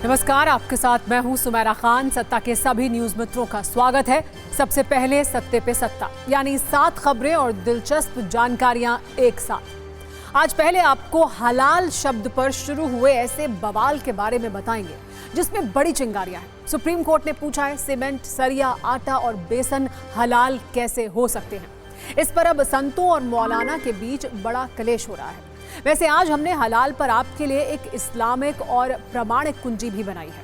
नमस्कार, आपके साथ मैं हूं सुमेरा खान। सत्ता के सभी न्यूज मित्रों का स्वागत है। सबसे पहले सत्ते पे सत्ता, यानी 7 खबरें और दिलचस्प जानकारियां एक साथ। आज पहले आपको हलाल शब्द पर शुरू हुए ऐसे बवाल के बारे में बताएंगे जिसमें बड़ी चिंगारियां हैं। सुप्रीम कोर्ट ने पूछा है, सीमेंट, सरिया, आटा और बेसन हलाल कैसे हो सकते हैं। इस पर अब संतों और मौलाना के बीच बड़ा कलेश हो रहा है। वैसे आज हमने हलाल पर आपके लिए एक इस्लामिक और प्रमाणिक कुंजी भी बनाई है।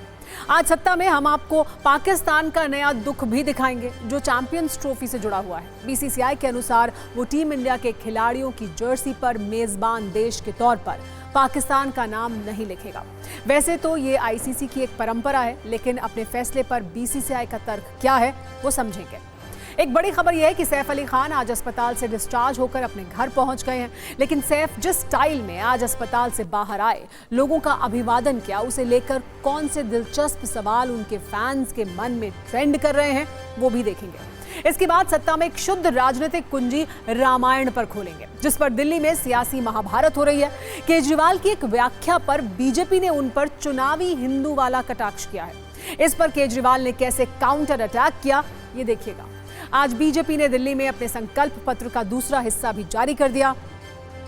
आज सत्ता में हम आपको पाकिस्तान का नया दुख भी दिखाएंगे जो चैंपियंस ट्रॉफी से जुड़ा हुआ है। बीसीसीआई के अनुसार वो टीम इंडिया के खिलाड़ियों की जर्सी पर मेजबान देश के तौर पर पाकिस्तान का नाम नहीं लिखेगा। वैसे तो ये आईसीसी की एक परंपरा है, लेकिन अपने फैसले पर बीसीसीआई का तर्क क्या है वो समझेंगे। एक बड़ी खबर यह है कि सैफ अली खान आज अस्पताल से डिस्चार्ज होकर अपने घर पहुंच गए हैं। लेकिन सैफ जिस स्टाइल में आज अस्पताल से बाहर आए, लोगों का अभिवादन किया, उसे लेकर कौन से दिलचस्प सवाल उनके फैंस के मन में ट्रेंड कर रहे हैं वो भी देखेंगे। इसके बाद सत्ता में एक शुद्ध राजनीतिक कुंजी रामायण पर खोलेंगे, जिस पर दिल्ली में सियासी महाभारत हो रही है। केजरीवाल की एक व्याख्या पर बीजेपी ने उन पर चुनावी हिंदू वाला कटाक्ष किया है। इस पर केजरीवाल ने कैसे काउंटर अटैक किया ये देखिएगा। आज बीजेपी ने दिल्ली में अपने संकल्प पत्र का दूसरा हिस्सा भी जारी कर दिया,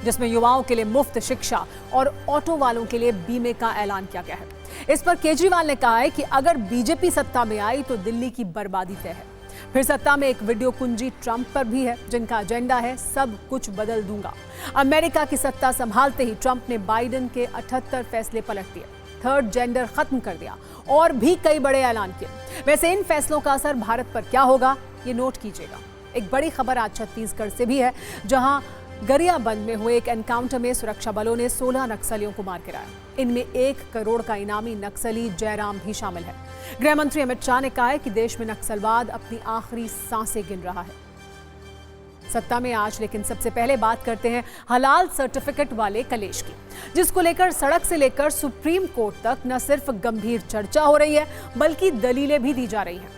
जिसमें युवाओं के लिए मुफ्त शिक्षा और ऑटो वालों के लिए बीमे का ऐलान किया गया है। इस पर केजरीवाल ने कहा है कि अगर बीजेपी सत्ता में आई तो दिल्ली की बर्बादी तय है। फिर सत्ता में एक वीडियो कुंजी ट्रंप पर भी है, जिनका एजेंडा है सब कुछ बदल दूंगा। अमेरिका की सत्ता संभालते ही ट्रंप ने बाइडेन के 78 फैसले पलट दिए, थर्ड जेंडर खत्म कर दिया और भी कई बड़े ऐलान किए। वैसे इन फैसलों का असर भारत पर क्या होगा ये नोट कीजिएगा। एक बड़ी खबर आज छत्तीसगढ़ से भी है, जहां गरियाबंद में हुए एक एनकाउंटर में सुरक्षा बलों ने 16 नक्सलियों को मार गिराया। इनमें 1 करोड़ का इनामी नक्सली जयराम भी शामिल है। गृह मंत्री अमित शाह ने कहा है कि देश में नक्सलवाद अपनी आखिरी सांसें गिन रहा है। सत्ता में आज लेकिन सबसे पहले बात करते हैं हलाल सर्टिफिकेट वाले कलेश की, जिसको लेकर सड़क से लेकर सुप्रीम कोर्ट तक न सिर्फ गंभीर चर्चा हो रही है, बल्कि दलीलें भी दी जा रही हैं,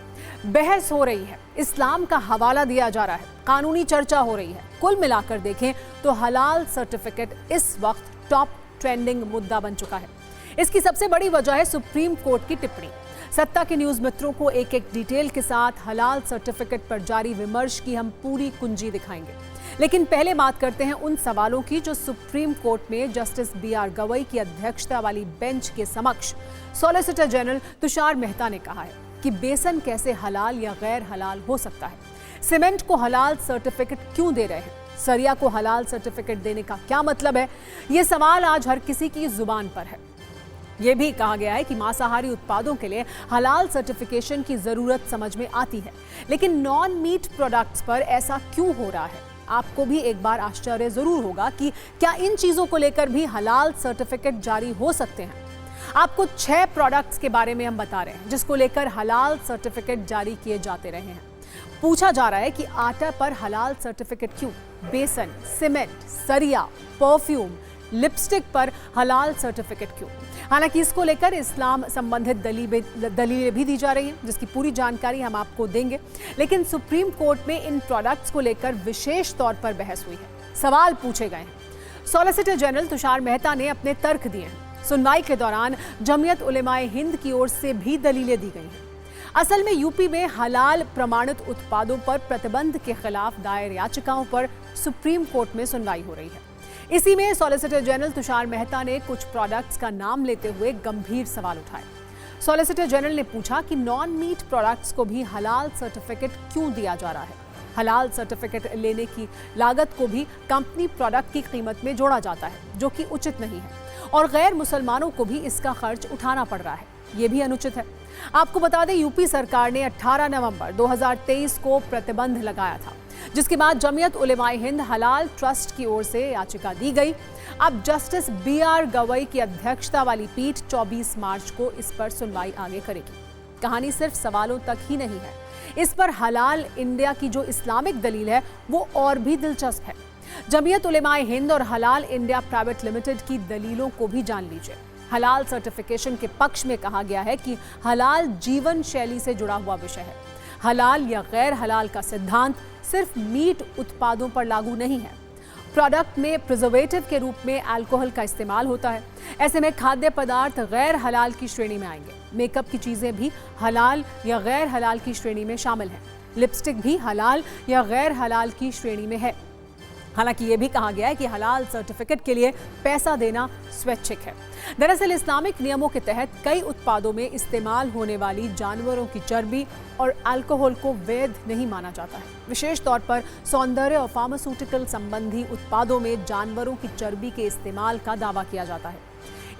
बहस हो रही है, इस्लाम का हवाला दिया जा रहा है, कानूनी चर्चा हो रही है। कुल मिलाकर देखें तो हलाल सर्टिफिकेट इस वक्त टॉप ट्रेंडिंग मुद्दा बन चुका है। इसकी सबसे बड़ी वजह है सुप्रीम कोर्ट की टिप्पणी। सत्ता के न्यूज मित्रों को एक एक डिटेल के साथ हलाल सर्टिफिकेट पर जारी विमर्श की हम पूरी कुंजी दिखाएंगे। लेकिन पहले बात करते हैं उन सवालों की जो सुप्रीम कोर्ट में जस्टिस BR गवई की अध्यक्षता वाली बेंच के समक्ष सॉलिसिटर जनरल तुषार मेहता ने कहा है कि बेसन कैसे हलाल या गैर हलाल हो सकता है, सीमेंट को हलाल सर्टिफिकेट क्यों दे रहे हैं, सरिया को हलाल सर्टिफिकेट देने का क्या मतलब है। ये सवाल आज हर किसी की जुबान पर है। यह भी कहा गया है कि मांसाहारी उत्पादों के लिए हलाल सर्टिफिकेशन की जरूरत समझ में आती है, लेकिन नॉन मीट प्रोडक्ट्स पर ऐसा क्यों हो रहा है। आपको भी एक बार आश्चर्य जरूर होगा कि क्या इन चीजों को लेकर भी हलाल सर्टिफिकेट जारी हो सकते हैं। आपको 6 प्रोडक्ट्स के बारे में हम बता रहे हैं जिसको लेकर हलाल सर्टिफिकेट जारी किए जाते रहे हैं। पूछा जा रहा है कि आटा पर हलाल सर्टिफिकेट क्यों, बेसन, सीमेंट, सरिया, परफ्यूम, लिपस्टिक पर हलाल सर्टिफिकेट क्यों। हालांकि इसको लेकर इस्लाम संबंधित दलीलें भी दी जा रही हैं, जिसकी पूरी जानकारी हम आपको देंगे। लेकिन सुप्रीम कोर्ट में इन प्रोडक्ट्स को लेकर विशेष तौर पर बहस हुई है, सवाल पूछे गए हैं। सॉलिसिटर जनरल तुषार मेहता ने अपने तर्क दिए हैं। सुनवाई के दौरान जमीयत उलेमाए हिंद की ओर से भी दलीलें दी गई हैं। असल में यूपी में हलाल प्रमाणित उत्पादों पर प्रतिबंध के खिलाफ दायर याचिकाओं पर सुप्रीम कोर्ट में सुनवाई हो रही है। इसी में सॉलिसिटर जनरल तुषार मेहता ने कुछ प्रोडक्ट्स का नाम लेते हुए गंभीर सवाल उठाए। सॉलिसिटर जनरल ने पूछा कि नॉन मीट प्रोडक्ट्स को भी हलाल सर्टिफिकेट क्यों दिया जा रहा है। हलाल सर्टिफिकेट लेने की लागत को भी कंपनी प्रोडक्ट की कीमत में जोड़ा जाता है, जो कि उचित नहीं है, और गैर मुसलमानों को भी इसका खर्च उठाना पड़ रहा है, ये भी अनुचित है। आपको बता दें, यूपी सरकार ने 18 नवंबर 2023 को प्रतिबंध लगाया था, जिसके बाद जमीयत उलेमाए हिंद हलाल ट्रस्ट की ओर से याचिका दी गई। अब जस्टिस BR गवई की अध्यक्षता वाली पीठ 24 मार्च को इस पर सुनवाई आगे करेगी। कहानी सिर्फ सवालों तक ही नहीं है, इस पर हलाल इंडिया की जो इस्लामिक दलील है वो और भी दिलचस्प है। जमीयत उलेमाए हिंद और हलाल इंडिया प्राइवेट लिमिटेड की दलीलों को भी जान लीजिए। हलाल सर्टिफिकेशन के पक्ष में कहा गया है कि हलाल जीवन शैली से जुड़ा हुआ विषय है। हलाल या गैर हलाल का सिद्धांत सिर्फ मीट उत्पादों पर लागू नहीं है। प्रोडक्ट में प्रिजर्वेटिव के रूप में अल्कोहल का इस्तेमाल होता है। ऐसे में खाद्य पदार्थ गैर हलाल की श्रेणी में आएंगे। मेकअप की चीजें भी हलाल या गैर हलाल की श्रेणी में शामिल हैं। लिपस्टिक भी हलाल या गैर हलाल की श्रेणी में है। हालांकि ये भी कहा गया है कि हलाल सर्टिफिकेट के लिए पैसा देना स्वैच्छिक है। दरअसल इस्लामिक नियमों के तहत कई उत्पादों में इस्तेमाल होने वाली जानवरों की चर्बी और अल्कोहल को वैध नहीं माना जाता है। विशेष तौर पर सौंदर्य और फार्मास्यूटिकल संबंधी उत्पादों में जानवरों की चर्बी के इस्तेमाल का दावा किया जाता है।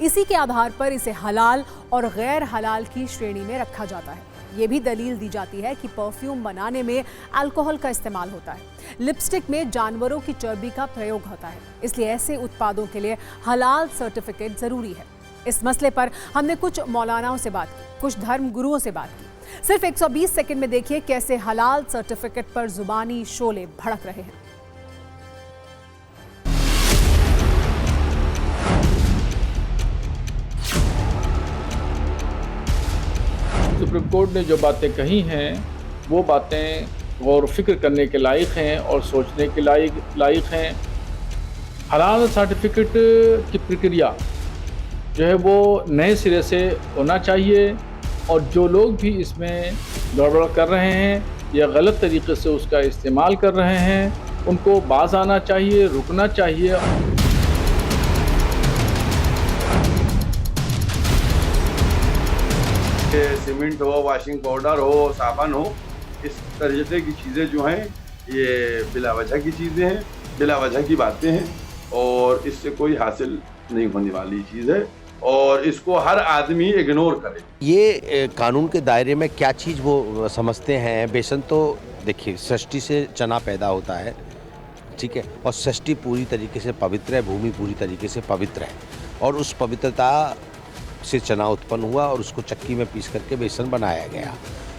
इसी के आधार पर इसे हलाल और गैर हलाल की श्रेणी में रखा जाता है। ये भी दलील दी जाती है कि परफ्यूम बनाने में अल्कोहल का इस्तेमाल होता है। लिपस्टिक में जानवरों की चर्बी का प्रयोग होता है, इसलिए ऐसे उत्पादों के लिए हलाल सर्टिफिकेट जरूरी है। इस मसले पर हमने कुछ मौलानाओं से बात की, कुछ धर्म गुरुओं से बात की। सिर्फ 120 सेकंड में देखिए कैसे हलाल सर्टिफिकेट पर जुबानी शोले भड़क रहे हैं। सुप्रीम कोर्ट ने जो बातें कही हैं वो बातें गौर फिक्र करने के लायक हैं और सोचने के लायक हैं। हलाल सर्टिफिकेट की प्रक्रिया जो है वो नए सिरे से होना चाहिए और जो लोग भी इसमें गड़बड़ कर रहे हैं या गलत तरीके से उसका इस्तेमाल कर रहे हैं उनको बाज आना चाहिए, रुकना चाहिए। सीमेंट हो, वॉशिंग पाउडर हो, साबुन हो, इस तरीके की चीज़ें जो हैं ये बिला वजह की चीज़ें हैं, बिला वजह की बातें हैं और इससे कोई हासिल नहीं होने वाली चीज़ है और इसको हर आदमी इग्नोर करे। ये कानून के दायरे में क्या चीज़ वो समझते हैं। बेसन तो देखिए सृष्टि से चना पैदा होता है, ठीक है, और सृष्टि पूरी तरीके से पवित्र है, भूमि पूरी तरीके से पवित्र है और उस पवित्रता से चना उत्पन्न हुआ और उसको चक्की में पीस करके बेसन बनाया गया,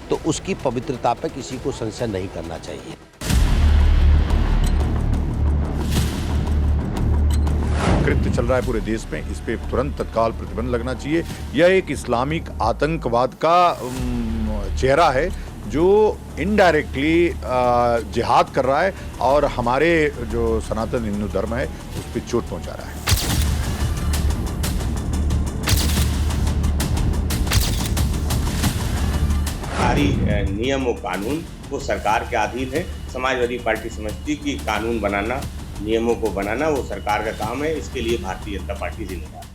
तो उसकी पवित्रता पर किसी को संशय नहीं करना चाहिए। कृत्य चल रहा है पूरे देश में, इस पे तुरंत तत्काल प्रतिबंध लगना चाहिए। यह एक इस्लामिक आतंकवाद का चेहरा है जो इनडायरेक्टली जिहाद कर रहा है और हमारे जो सनातन हिंदू धर्म है उस पर चोट पहुंचा रहा है। सारी नियम और कानून वो सरकार के अधीन है। समाजवादी पार्टी समझती कि कानून बनाना, नियमों को बनाना वो सरकार का काम है, इसके लिए भारतीय जनता पार्टी जिम्मेदार है।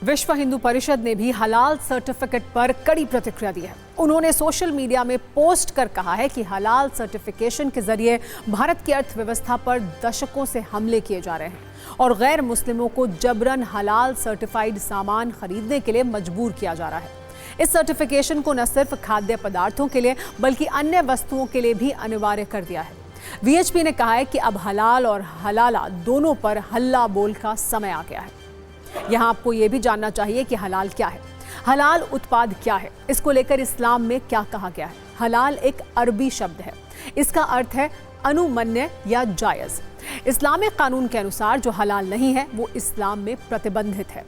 विश्व हिंदू परिषद ने भी हलाल सर्टिफिकेट पर कड़ी प्रतिक्रिया दी है। उन्होंने सोशल मीडिया में पोस्ट कर कहा है कि हलाल सर्टिफिकेशन के जरिए भारत की अर्थव्यवस्था पर दशकों से हमले किए जा रहे हैं और गैर मुस्लिमों को जबरन हलाल सर्टिफाइड सामान खरीदने के लिए मजबूर किया जा रहा है। इस सर्टिफिकेशन को न सिर्फ खाद्य पदार्थों के लिए बल्कि अन्य वस्तुओं के लिए भी अनिवार्य कर दिया है। वीएचपी ने कहा है कि अब हलाल और हलाला दोनों पर हल्ला बोल का समय आ गया है। यहाँ आपको ये भी जानना चाहिए कि हलाल क्या है, हलाल उत्पाद क्या है, इसको लेकर इस्लाम में क्या कहा गया है। हलाल एक अरबी शब्द है, इसका अर्थ है अनुमन्य या जायज़। इस्लामिक कानून के अनुसार जो हलाल नहीं है वो इस्लाम में प्रतिबंधित है।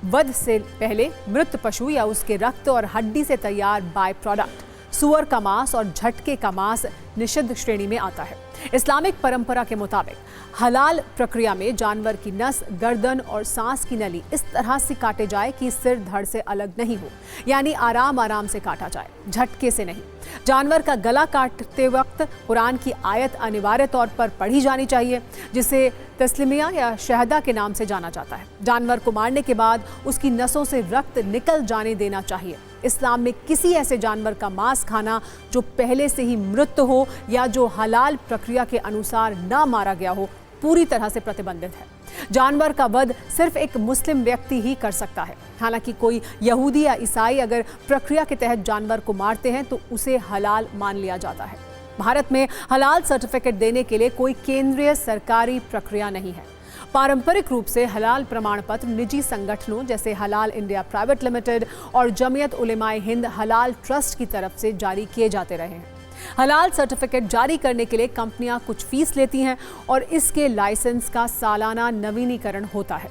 वध से पहले मृत पशु या उसके रक्त और हड्डी से तैयार बाय प्रोडक्ट, सुअर का मांस और झटके का मांस निषिद्ध श्रेणी में आता है। इस्लामिक परंपरा के मुताबिक हलाल प्रक्रिया में जानवर की नस, गर्दन और सांस की नली इस तरह से काटे जाए कि सिर धड़ से अलग नहीं हो, यानी आराम आराम से काटा जाए, झटके से नहीं। जानवर का गला काटते वक्त कुरान की आयत अनिवार्य तौर पर पढ़ी जानी चाहिए, जिसे तस्लीमिया या शहदा के नाम से जाना जाता है। जानवर को मारने के बाद उसकी नसों से रक्त निकल जाने देना चाहिए। इस्लाम में किसी ऐसे जानवर का मांस खाना जो पहले से ही मृत हो या जो हलाल प्रक्रिया के अनुसार ना मारा गया हो पूरी तरह से प्रतिबंधित है। जानवर का वध सिर्फ एक मुस्लिम व्यक्ति ही कर सकता है। हालांकि कोई यहूदी या ईसाई अगर प्रक्रिया के तहत जानवर को मारते हैं तो उसे हलाल मान लिया जाता है। भारत में हलाल सर्टिफिकेट देने के लिए कोई केंद्रीय सरकारी प्रक्रिया नहीं है। पारंपरिक रूप से हलाल प्रमाण पत्र निजी संगठनों जैसे हलाल इंडिया प्राइवेट लिमिटेड और जमीयत उलेमाए हिंद हलाल ट्रस्ट की तरफ से जारी किए जाते रहे हैं। हलाल सर्टिफिकेट जारी करने के लिए कंपनियां कुछ फीस लेती हैं और इसके लाइसेंस का सालाना नवीनीकरण होता है।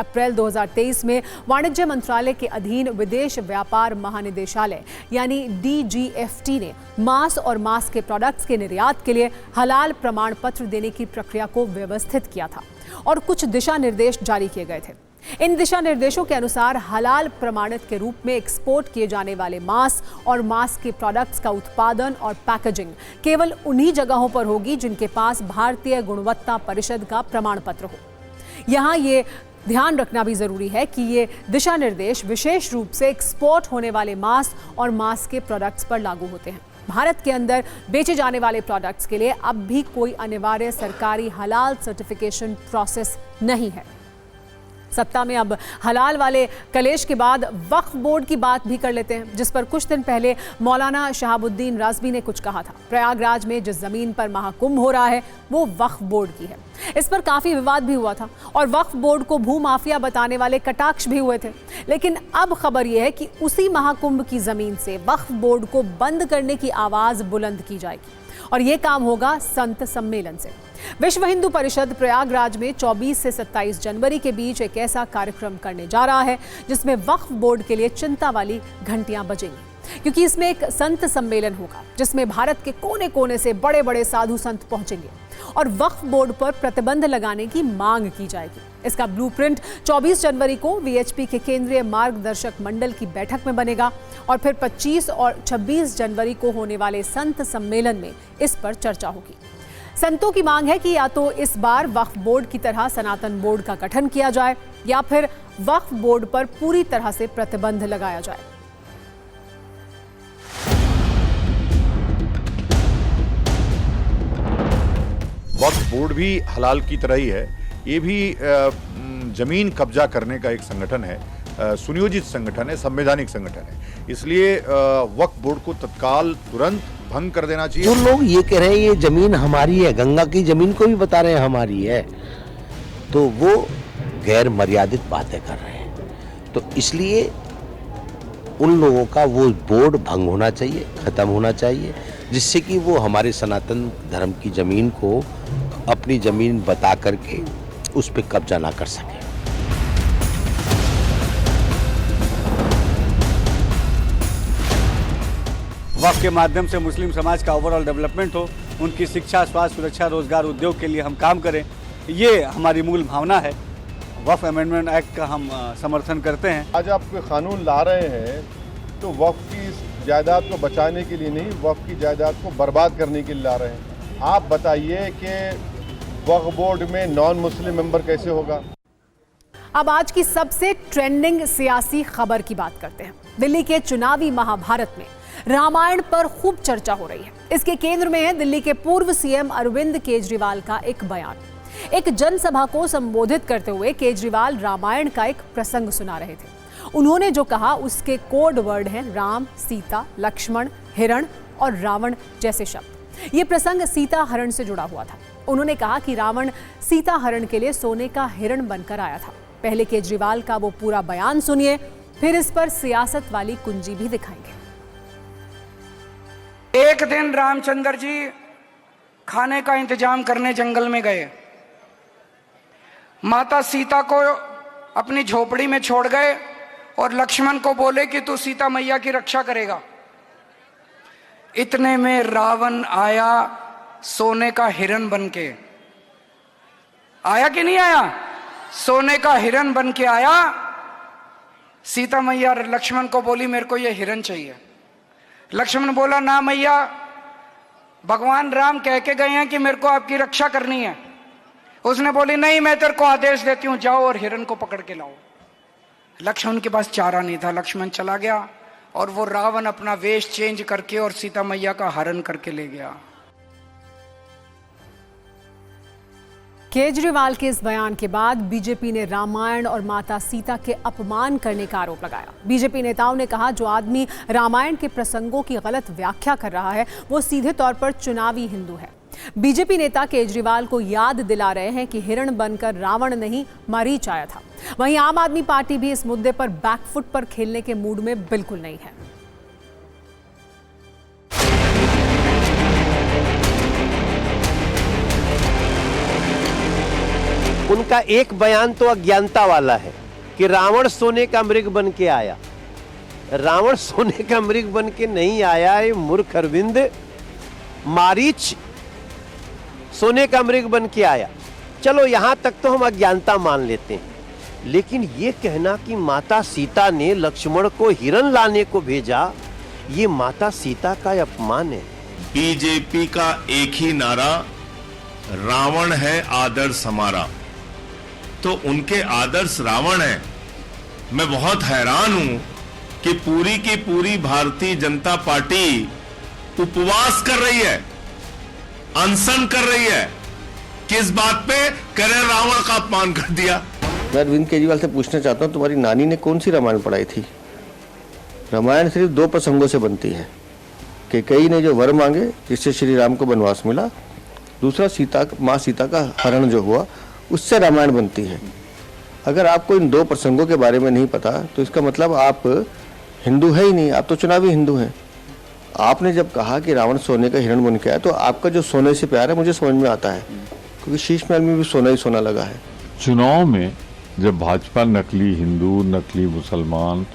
अप्रैल 2023 में वाणिज्य मंत्रालय के अधीन विदेश व्यापार महानिदेशालय यानी DGFT ने मांस और मांस के प्रोडक्ट्स के निर्यात के लिए हलाल प्रमाण पत्र देने की प्रक्रिया को व्यवस्थित किया था और कुछ दिशा निर्देश जारी किए गए थे। इन दिशा निर्देशों के अनुसार हलाल प्रमाणित के रूप में एक्सपोर्ट किए जाने वाले मांस और मांस के प्रोडक्ट्स का उत्पादन और पैकेजिंग केवल उन्हीं जगहों पर होगी जिनके पास भारतीय गुणवत्ता परिषद का प्रमाण पत्र हो। यहाँ ये ध्यान रखना भी जरूरी है कि ये दिशा निर्देश विशेष रूप से एक्सपोर्ट होने वाले मांस और मांस के प्रोडक्ट्स पर लागू होते हैं। भारत के अंदर बेचे जाने वाले प्रोडक्ट्स के लिए अब भी कोई अनिवार्य सरकारी हलाल सर्टिफिकेशन प्रोसेस नहीं है। सत्ता में अब हलाल वाले कलेश के बाद वक्फ बोर्ड की बात भी कर लेते हैं, जिस पर कुछ दिन पहले मौलाना शहाबुद्दीन राज़वी ने कुछ कहा था। प्रयागराज में जिस जमीन पर महाकुंभ हो रहा है वो वक्फ बोर्ड की है। इस पर काफी विवाद भी हुआ था और वक्फ बोर्ड को भूमाफिया बताने वाले कटाक्ष भी हुए थे। लेकिन अब खबर यह है कि उसी महाकुंभ की जमीन से वक्फ बोर्ड को बंद करने की आवाज बुलंद की जाएगी और ये काम होगा संत सम्मेलन से। विश्व हिंदू परिषद प्रयागराज में 24 से 27 जनवरी के बीच एक ऐसा कार्यक्रम करने जा रहा है जिसमें वक्फ बोर्ड के लिए चिंता वाली घंटियां बजेंगी, क्योंकि इसमें एक संत सम्मेलन होगा जिसमें भारत के कोने कोने से बड़े बड़े साधु संत पहुंचेंगे और वक्फ बोर्ड पर प्रतिबंध लगाने की मांग की जाएगी। इसका ब्लूप्रिंट 24 जनवरी को VHP के केंद्रीय मार्गदर्शक मंडल की बैठक में बनेगा और फिर 25 और 26 जनवरी को होने वाले संत सम्मेलन में इस पर चर्चा होगी। संतों की मांग है कि या तो इस बार वक्फ बोर्ड की तरह सनातन बोर्ड का गठन किया जाए या फिर वक्फ बोर्ड पर पूरी तरह से प्रतिबंध लगाया जाए। वक्फ बोर्ड भी हलाल की तरह ही है। ये भी जमीन कब्जा करने का एक संगठन है, सुनियोजित संगठन है, संवैधानिक संगठन है। इसलिए वक्फ बोर्ड को तत्काल तुरंत भंग कर देना चाहिए। जो लोग ये कह रहे हैं ये जमीन हमारी है, गंगा की जमीन को भी बता रहे हैं हमारी है, तो वो गैर मर्यादित बातें कर रहे हैं। तो इसलिए उन लोगों का वो बोर्ड भंग होना चाहिए, खत्म होना चाहिए, जिससे कि वो हमारे सनातन धर्म की जमीन को अपनी जमीन बता करके उस पर कब्जा ना कर सके। वक्फ के माध्यम से मुस्लिम समाज का ओवरऑल डेवलपमेंट हो, उनकी शिक्षा, स्वास्थ्य, सुरक्षा, रोजगार, उद्योग के लिए हम काम करें, ये हमारी मूल भावना है। वक्फ अमेंडमेंट एक्ट का हम समर्थन करते हैं। आज आप कोई कानून ला रहे हैं तो वक्फ की जायदाद को बचाने के लिए नहीं, वक्फ की जायदाद को बर्बाद करने के लिए ला रहे हैं। आप बताइए कि वक्फ बोर्ड में नॉन मुस्लिम मेंबर कैसे होगा। अब आज की सबसे ट्रेंडिंग सियासी खबर की बात करते हैं। दिल्ली के चुनावी महाभारत में रामायण पर खूब चर्चा हो रही है। इसके केंद्र में है दिल्ली के पूर्व सीएम अरविंद केजरीवाल का एक बयान। एक जनसभा को संबोधित करते हुए केजरीवाल रामायण का एक प्रसंग सुना रहे थे। उन्होंने जो कहा उसके कोड वर्ड हैं राम, सीता, लक्ष्मण, हिरण और रावण जैसे शब्द। ये प्रसंग सीता हरण से जुड़ा हुआ था। उन्होंने कहा कि रावण सीता हरण के लिए सोने का हिरण बनकर आया था। पहले केजरीवाल का वो पूरा बयान सुनिए, फिर इस पर सियासत वाली कुंजी भी दिखाएंगे। एक दिन रामचंद्र जी खाने का इंतजाम करने जंगल में गए। माता सीता को अपनी झोपड़ी में छोड़ गए और लक्ष्मण को बोले कि तू सीता मैया की रक्षा करेगा। इतने में रावण आया सोने का हिरण बनके। आया कि नहीं आया? सोने का हिरण बनके आया। सीता मैया लक्ष्मण को बोली मेरे को ये हिरण चाहिए। लक्ष्मण बोला ना मैया, भगवान राम कह के गए हैं कि मेरे को आपकी रक्षा करनी है। उसने बोली नहीं, मैं तेरे को आदेश देती हूं, जाओ और हिरण को पकड़ के लाओ। लक्ष्मण के पास चारा नहीं था। लक्ष्मण चला गया और वो रावण अपना वेश चेंज करके और सीता मैया का हरण करके ले गया। केजरीवाल के इस बयान के बाद बीजेपी ने रामायण और माता सीता के अपमान करने का आरोप लगाया। बीजेपी नेताओं ने कहा जो आदमी रामायण के प्रसंगों की गलत व्याख्या कर रहा है वो सीधे तौर पर चुनावी हिंदू है। बीजेपी नेता केजरीवाल को याद दिला रहे हैं कि हिरण बनकर रावण नहीं मरीच आया था। वहीं आम आदमी पार्टी भी इस मुद्दे पर बैकफुट पर खेलने के मूड में बिल्कुल नहीं है। उनका एक बयान तो अज्ञानता वाला है कि रावण सोने का मृग बन के आया। रावण सोने का मृग बन के नहीं आया, ये मूर्ख अरविंद, मारीच सोने का मृग बन के आया। चलो यहां तक तो हम अज्ञानता मान लेते हैं, लेकिन ये कहना कि माता सीता ने लक्ष्मण को हिरण लाने को भेजा, ये माता सीता का अपमान है। बीजेपी का एक ही नारा, रावण है आदर्श हमारा, तो उनके आदर्श रावण है। मैं बहुत हैरान हूं कि पूरी की पूरी भारतीय जनता पार्टी उपवास कर रही है, अनशन कर रही है। किस बात पे? करे रावण का अपमान कर दिया। मैं अरविंद केजरीवाल से पूछना चाहता हूं, तुम्हारी नानी ने कौन सी रामायण पढ़ाई थी? रामायण सिर्फ 2 प्रसंगों से बनती है। कैकेयी ने जो वर मांगे जिससे श्री राम को वनवास मिला, दूसरा माँ सीता का हरण जो हुआ, उससे रामायण बनती है। अगर आपको इन 2 प्रसंगों के बारे में नहीं पता तो इसका मतलब आप हिंदू है ही नहीं, आप तो चुनावी हिंदू हैं। आपने जब कहा कि रावण सोने का हिरण बन के आया, तो आपका जो सोने से प्यार है मुझे समझ में आता है, क्योंकि शीश महल में भी सोना ही सोना लगा है। चुनाव में जब भाजपा नकली हिंदू, नकली मुसलमान,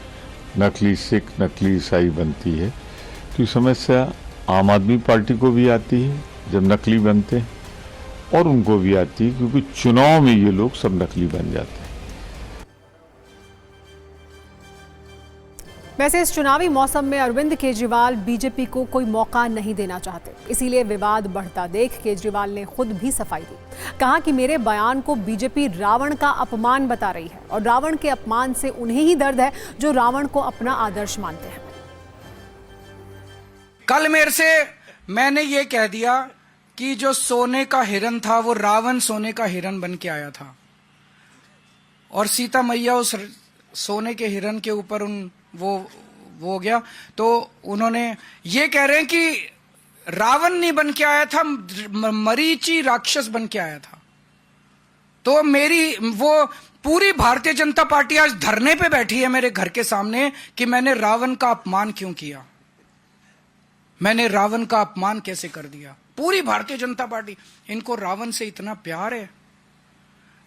नकली सिख, नकली ईसाई बनती है, तो ये समस्या आम आदमी पार्टी को भी आती है जब नकली बनते हैं, और उनको भी आती है क्योंकि चुनाव में ये लोग सब नकली बन जाते हैं। वैसे इस चुनावी मौसम में अरविंद केजरीवाल बीजेपी को कोई मौका नहीं देना चाहते, इसीलिए विवाद बढ़ता देख केजरीवाल ने खुद भी सफाई दी। कहा कि मेरे बयान को बीजेपी रावण का अपमान बता रही है, और रावण के अपमान से उन्हें ही दर्द है जो रावण को अपना आदर्श मानते हैं। कल मेरे से मैंने ये कह दिया कि जो सोने का हिरण था वो रावण सोने का हिरण बन के आया था, और सीता मैया उस सोने के हिरण के ऊपर वो हो गया। तो उन्होंने ये कह रहे हैं कि रावण नहीं बन के आया था, मरीची राक्षस बन के आया था। तो वो पूरी भारतीय जनता पार्टी आज धरने पे बैठी है मेरे घर के सामने कि मैंने रावण का अपमान क्यों किया, मैंने रावण का अपमान कैसे कर दिया। पूरी भारतीय जनता पार्टी, इनको रावण से इतना प्यार है,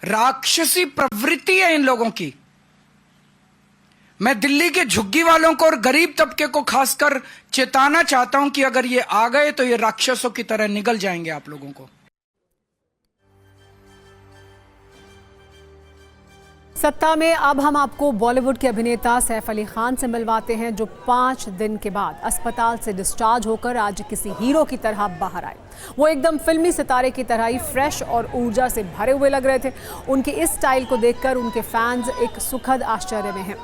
राक्षसी प्रवृत्ति है इन लोगों की। मैं दिल्ली के झुग्गी वालों को और गरीब तबके को खासकर चेताना चाहता हूं कि अगर ये आ गए तो ये राक्षसों की तरह निगल जाएंगे आप लोगों को। सत्ता में अब हम आपको बॉलीवुड के अभिनेता सैफ अली खान से मिलवाते हैं, जो 5 दिन के बाद अस्पताल से डिस्चार्ज होकर आज किसी हीरो की तरह बाहर आए। वो एकदम फिल्मी सितारे की तरह ही फ्रेश और ऊर्जा से भरे हुए लग रहे थे। उनके इस स्टाइल को देखकर उनके फैंस एक सुखद आश्चर्य में हैं।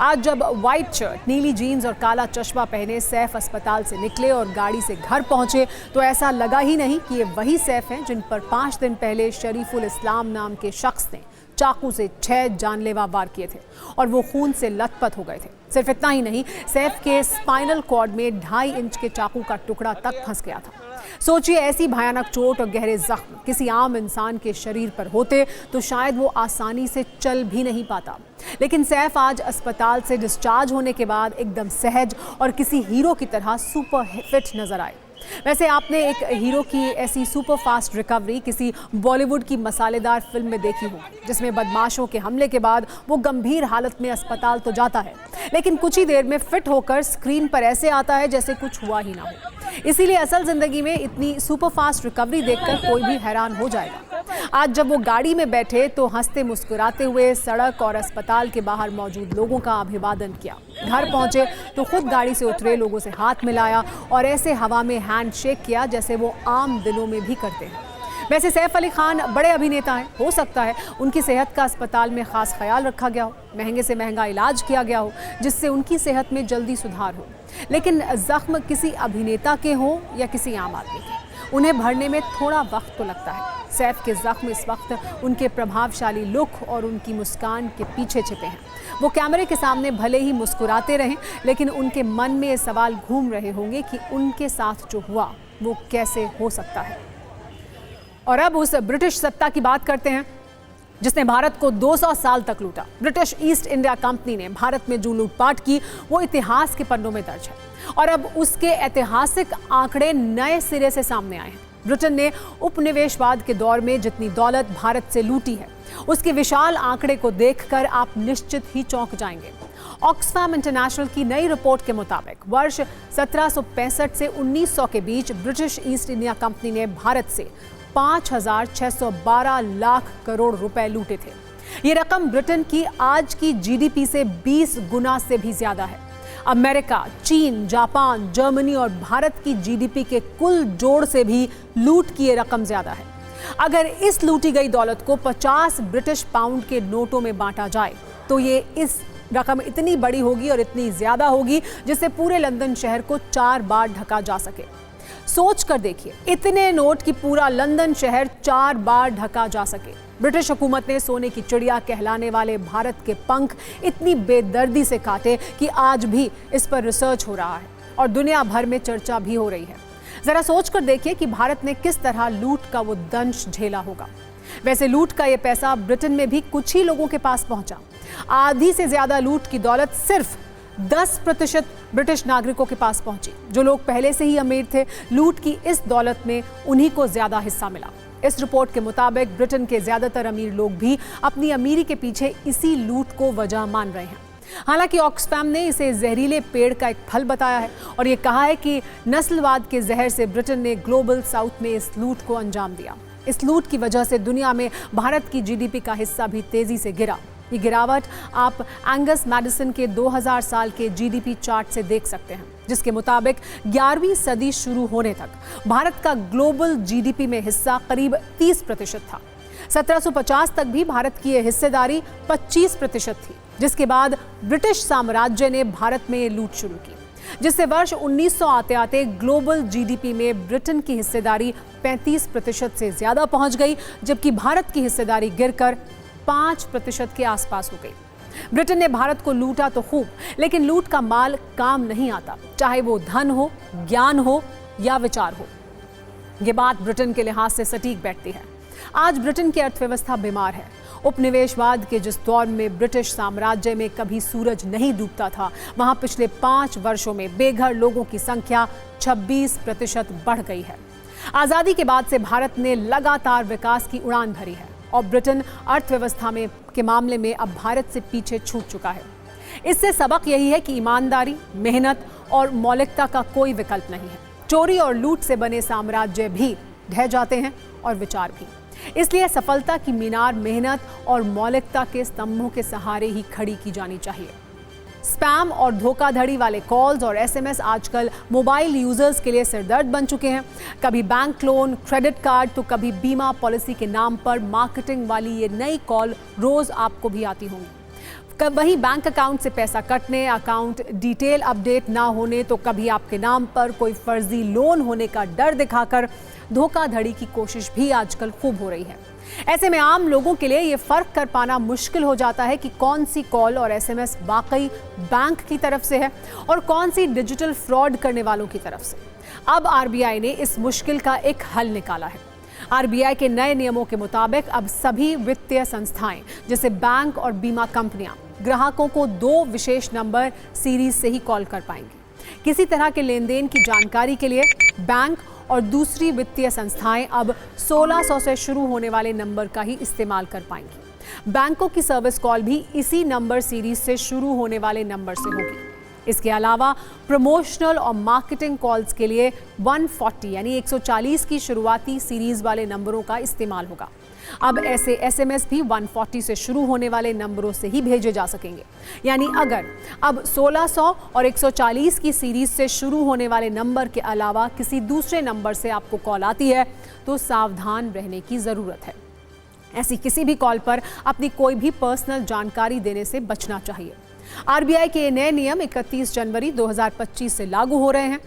आज जब व्हाइट शर्ट, नीली जीन्स और काला चश्मा पहने सैफ अस्पताल से निकले और गाड़ी से घर पहुंचे, तो ऐसा लगा ही नहीं कि ये वही सैफ हैं जिन पर 5 दिन पहले शरीफुल इस्लाम नाम के शख्स ने चाकू से 6 जानलेवा वार किए थे और वो खून से लथपथ हो गए थे। सिर्फ इतना ही नहीं, सैफ के स्पाइनल कॉर्ड में 2.5 इंच के चाकू का टुकड़ा तक फंस गया था। सोचिए, ऐसी भयानक चोट और गहरे जख्म किसी आम इंसान के शरीर पर होते तो शायद वो आसानी से चल भी नहीं पाता। लेकिन सैफ आज अस्पताल से डिस्चार्ज होने के बाद एकदम सहज और किसी हीरो की तरह सुपर फिट नजर आए। वैसे आपने एक हीरो की ऐसी सुपर फास्ट रिकवरी किसी बॉलीवुड की मसालेदार फिल्म में देखी हो, जिसमें बदमाशों के हमले के बाद वो गंभीर हालत में अस्पताल तो जाता है, लेकिन कुछ ही देर में फिट होकर स्क्रीन पर ऐसे आता है जैसे कुछ हुआ ही ना हो। इसीलिए असल जिंदगी में इतनी सुपर फास्ट रिकवरी देखकर कोई भी हैरान हो जाएगा। आज जब वो गाड़ी में बैठे तो हंसते मुस्कुराते हुए सड़क और अस्पताल के बाहर मौजूद लोगों का अभिवादन किया। घर पहुंचे तो खुद गाड़ी से उतरे, लोगों से हाथ मिलाया और ऐसे हवा में हैंडशेक किया जैसे वो आम दिनों में भी करते हैं। वैसे सैफ अली खान बड़े अभिनेता हैं, हो सकता है उनकी सेहत का अस्पताल में खास ख्याल रखा गया हो, महंगे से महंगा इलाज किया गया हो जिससे उनकी सेहत में जल्दी सुधार हो। लेकिन जख्म किसी अभिनेता के हों या किसी आम आदमी के, उन्हें भरने में थोड़ा वक्त तो लगता है। सैफ के जख्म इस वक्त उनके प्रभावशाली लुक और उनकी मुस्कान के पीछे छिपे हैं। वो कैमरे के सामने भले ही मुस्कुराते रहें, लेकिन उनके मन में ये सवाल घूम रहे होंगे कि उनके साथ जो हुआ वो कैसे हो सकता है। और अब उस ब्रिटिश सत्ता की बात करते हैं जिसने भारत को 200 साल तक लूटा। ब्रिटिश ईस्ट इंडिया कंपनी ने भारत में जो लूटपाट की वो इतिहास के पन्नों में दर्ज है और अब उसके ऐतिहासिक आंकड़े नए सिरे से सामने आए हैं। ब्रिटेन ने उपनिवेशवाद के दौर में जितनी दौलत भारत से लूटी है, उसके विशाल आंकड़े को देखकर आप निश्चित ही चौंक जाएंगे। ऑक्सफैम इंटरनेशनल की नई रिपोर्ट के मुताबिक वर्ष 1765 से 1900 के बीच ब्रिटिश ईस्ट इंडिया कंपनी ने भारत से 5,612 लाख करोड़ रुपए लूटे थे। ये रकम ब्रिटेन की आज की जीडीपी से 20 गुना से भी ज्यादा है। अमेरिका, चीन, जापान, जर्मनी और भारत की जीडीपी के कुल जोड़ से भी लूट की ये रकम ज्यादा है। अगर इस लूटी गई दौलत को 50 ब्रिटिश पाउंड के नोटों में बांटा जाए तो ये इस रकम इतनी बड़ी होगी और इतनी ज्यादा होगी जिससे पूरे लंदन शहर को 4 बार ढका जा सके। सोच कर देखिए, इतने नोट कि पूरा लंदन शहर 4 बार ढका जा सके। ब्रिटिश हुकूमत ने सोने की चिड़िया कहलाने वाले भारत के पंख इतनी बेदर्दी से काटे कि आज भी इस पर रिसर्च हो रहा है और दुनिया भर में चर्चा भी हो रही है। जरा सोच कर देखिए कि भारत ने किस तरह लूट का वो दंश झेला होगा। वैसे लूट का ये पैसा ब्रिटेन में भी कुछ ही लोगों के पास पहुंचा। आधी से ज्यादा लूट की दौलत सिर्फ 10% ब्रिटिश नागरिकों के पास पहुंची। जो लोग पहले से ही अमीर थे, लूट की इस दौलत में उन्हीं को ज्यादा हिस्सा मिला। इस रिपोर्ट के मुताबिक ब्रिटेन के ज्यादातर अमीर लोग भी अपनी अमीरी के पीछे इसी लूट को वजह मान रहे हैं। हालांकि ऑक्सफैम ने इसे जहरीले पेड़ का एक फल बताया है और ये कहा है कि नस्लवाद के जहर से ब्रिटेन ने ग्लोबल साउथ में इस लूट को अंजाम दिया। इस लूट की वजह से दुनिया में भारत की जीडीपी का हिस्सा भी तेजी से गिरा। ये गिरावट आप एंगस मैडिसन के 2000 साल के जीडीपी चार्ट से देख सकते हैं, जिसके मुताबिक 11वीं सदी शुरू होने तक भारत का ग्लोबल जीडीपी में हिस्सा करीब 30% था। 1750 तक भी भारत की यह हिस्सेदारी 25% थी, जिसके बाद ब्रिटिश साम्राज्य ने भारत में ये लूट शुरू की, जिससे वर्ष 1900 आते आते ग्लोबल जीडीपी में ब्रिटेन की हिस्सेदारी 35% से ज्यादा पहुंच गई, जबकि भारत की हिस्सेदारी गिरकर 5% के आसपास हो गई। ब्रिटेन ने भारत को लूटा तो खूब, लेकिन लूट का माल काम नहीं आता, चाहे वो धन हो, ज्ञान हो या विचार हो। ये बात ब्रिटेन के लिहाज से सटीक बैठती है। आज ब्रिटेन की अर्थव्यवस्था बीमार है। उपनिवेशवाद के जिस दौर में ब्रिटिश साम्राज्य में कभी सूरज नहीं डूबता था, वहां पिछले 5 वर्षों में बेघर लोगों की संख्या 26% बढ़ गई है। आजादी के बाद से भारत ने लगातार विकास की उड़ान भरी है और ब्रिटेन अर्थव्यवस्था में के मामले में अब भारत से पीछे छूट चुका है। इससे सबक यही है कि ईमानदारी, मेहनत और मौलिकता का कोई विकल्प नहीं है। चोरी और लूट से बने साम्राज्य भी ढह जाते हैं और विचार भी। इसलिए सफलता की मीनार मेहनत और मौलिकता के स्तंभों के सहारे ही खड़ी की जानी चाहिए। स्पैम और धोखाधड़ी वाले कॉल्स और एसएमएस आजकल मोबाइल यूजर्स के लिए सिरदर्द बन चुके हैं। कभी बैंक लोन, क्रेडिट कार्ड तो कभी बीमा पॉलिसी के नाम पर मार्केटिंग वाली ये नई कॉल रोज आपको भी आती होंगी। वहीं बैंक अकाउंट से पैसा कटने, अकाउंट डिटेल अपडेट ना होने, तो कभी आपके नाम पर कोई फर्जी लोन होने का डर दिखाकर धोखाधड़ी की कोशिश भी आजकल खूब हो रही है। ऐसे में आम लोगों के लिए ये फर्क कर पाना मुश्किल हो जाता है कि कौन सी कॉल और एसएमएस वाकई बैंक की तरफ से है और कौन सी डिजिटल फ्रॉड करने वालों की तरफ से। अब आरबीआई ने इस मुश्किल का एक हल निकाला है। आरबीआई के नए नियमों के मुताबिक अब सभी वित्तीय संस्थाएं जैसे बैंक और बीमा कंपनियां ग्राहकों को 2 विशेष नंबर सीरीज से ही कॉल कर पाएंगी। किसी तरह के लेन देन की जानकारी के लिए बैंक और दूसरी वित्तीय संस्थाएं अब 1600 से शुरू होने वाले नंबर का ही इस्तेमाल कर पाएंगी। बैंकों की सर्विस कॉल भी इसी नंबर सीरीज से शुरू होने वाले नंबर से होगी। इसके अलावा प्रमोशनल और मार्केटिंग कॉल्स के लिए 140 यानी 140 की शुरुआती सीरीज वाले नंबरों का इस्तेमाल होगा। अब ऐसे एसएमएस भी 140 से शुरू होने वाले नंबरों से ही भेजे जा सकेंगे। यानी अगर अब 1600 और 140 की सीरीज से शुरू होने वाले नंबर के अलावा किसी दूसरे नंबर से आपको कॉल आती है तो सावधान रहने की ज़रूरत है। ऐसी किसी भी कॉल पर अपनी कोई भी पर्सनल जानकारी देने से बचना चाहिए। आरबीआई के नए नियम 31 जनवरी 2025 से लागू हो रहे हैं।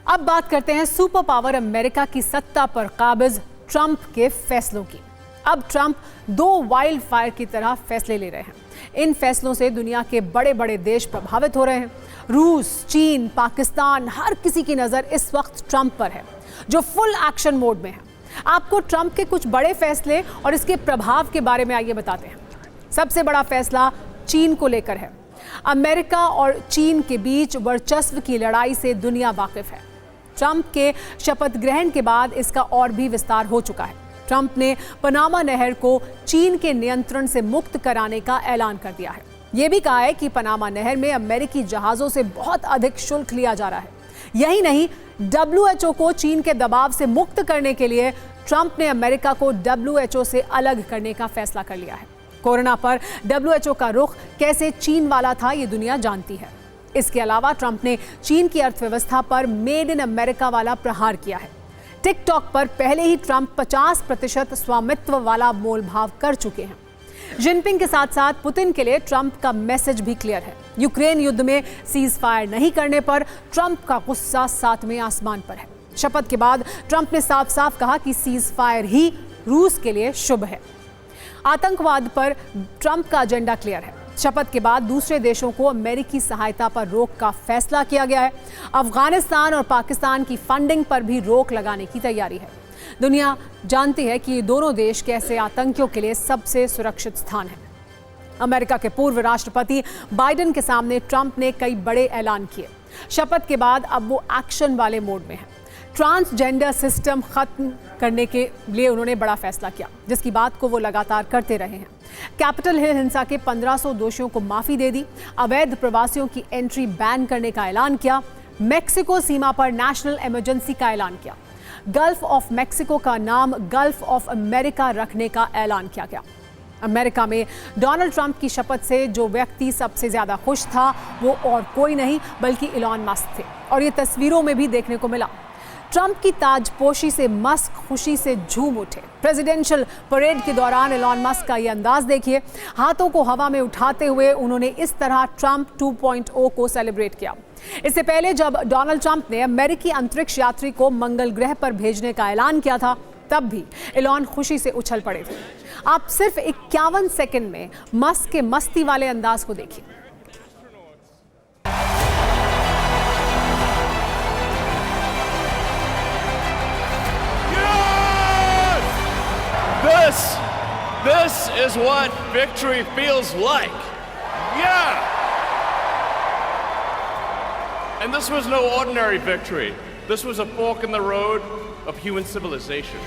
अब बात करते हैं सुपर पावर अमेरिका की सत्ता पर काबिज ट्रंप के फैसलों की। अब ट्रंप 2 वाइल्ड फायर की तरह फैसले ले रहे हैं। इन फैसलों से दुनिया के बड़े बड़े देश प्रभावित हो रहे हैं। रूस, चीन, पाकिस्तान, हर किसी की नज़र इस वक्त ट्रंप पर है, जो फुल एक्शन मोड में है। आपको ट्रंप के कुछ बड़े फैसले और इसके प्रभाव के बारे में आइए बताते हैं। सबसे बड़ा फैसला चीन को लेकर है। अमेरिका और चीन के बीच वर्चस्व की लड़ाई से दुनिया वाकिफ है। ट्रंप के शपथ ग्रहण के बाद इसका और भी विस्तार हो चुका है। ट्रंप ने पनामा नहर को चीन के नियंत्रण से मुक्त कराने का ऐलान कर दिया है। यह भी कहा है कि पनामा नहर में अमेरिकी जहाजों से बहुत अधिक शुल्क लिया जा रहा है। यही नहीं, WHO को चीन के दबाव से मुक्त करने के लिए ट्रंप ने अमेरिका को WHO से अलग करने का फैसला कर लिया है। कोरोना पर WHO का रुख कैसे चीन वाला था, ये दुनिया जानती है। इसके अलावा ट्रंप ने चीन की अर्थव्यवस्था पर मेड इन अमेरिका वाला प्रहार किया है। टिकटॉक पर पहले ही ट्रंप 50% स्वामित्व वाला मोलभाव कर चुके हैं। जिनपिंग के साथ साथ पुतिन के लिए ट्रंप का मैसेज भी क्लियर है। यूक्रेन युद्ध में सीज फायर नहीं करने पर ट्रंप का गुस्सा 7वें आसमान पर है। शपथ के बाद ट्रंप ने साफ साफ कहा कि सीज फायर ही रूस के लिए शुभ है। आतंकवाद पर ट्रंप का एजेंडा क्लियर है। शपथ के बाद दूसरे देशों को अमेरिकी सहायता पर रोक का फैसला किया गया है। अफगानिस्तान और पाकिस्तान की फंडिंग पर भी रोक लगाने की तैयारी है। दुनिया जानती है कि ये दोनों देश कैसे आतंकियों के लिए सबसे सुरक्षित स्थान है। अमेरिका के पूर्व राष्ट्रपति बाइडेन के सामने ट्रंप ने कई बड़े ऐलान किए। शपथ के बाद अब वो एक्शन वाले मोड में हैं। ट्रांसजेंडर सिस्टम खत्म करने के लिए उन्होंने बड़ा फैसला किया, जिसकी बात को वो लगातार करते रहे हैं। कैपिटल हिल हिंसा के 1500 दोषियों को माफी दे दी। अवैध प्रवासियों की एंट्री बैन करने का ऐलान किया। मेक्सिको सीमा पर नेशनल इमरजेंसी का ऐलान किया। गल्फ ऑफ मेक्सिको का नाम गल्फ ऑफ अमेरिका रखने का ऐलान किया गया। अमेरिका में डोनाल्ड ट्रंप की शपथ से जो व्यक्ति सबसे ज्यादा खुश था वो और कोई नहीं बल्कि इलॉन मस्क थे, और ये तस्वीरों में भी देखने को मिला। ट्रंप की ताजपोशी से मस्क खुशी से झूम उठे। प्रेसिडेंशियल परेड के दौरान इलॉन मस्क का ये अंदाज देखिए। हाथों को हवा में उठाते हुए उन्होंने इस तरह ट्रंप 2.0 को सेलिब्रेट किया। इससे पहले जब डोनाल्ड ट्रंप ने अमेरिकी अंतरिक्ष यात्री को मंगल ग्रह पर भेजने का ऐलान किया था, तब भी इलॉन खुशी से उछल पड़े थे। आप सिर्फ 51 सेकंड में मस्क के मस्ती वाले अंदाज को देखिए। This is what victory feels like. Yeah! And this was no ordinary victory. This was a fork in the road of human civilization.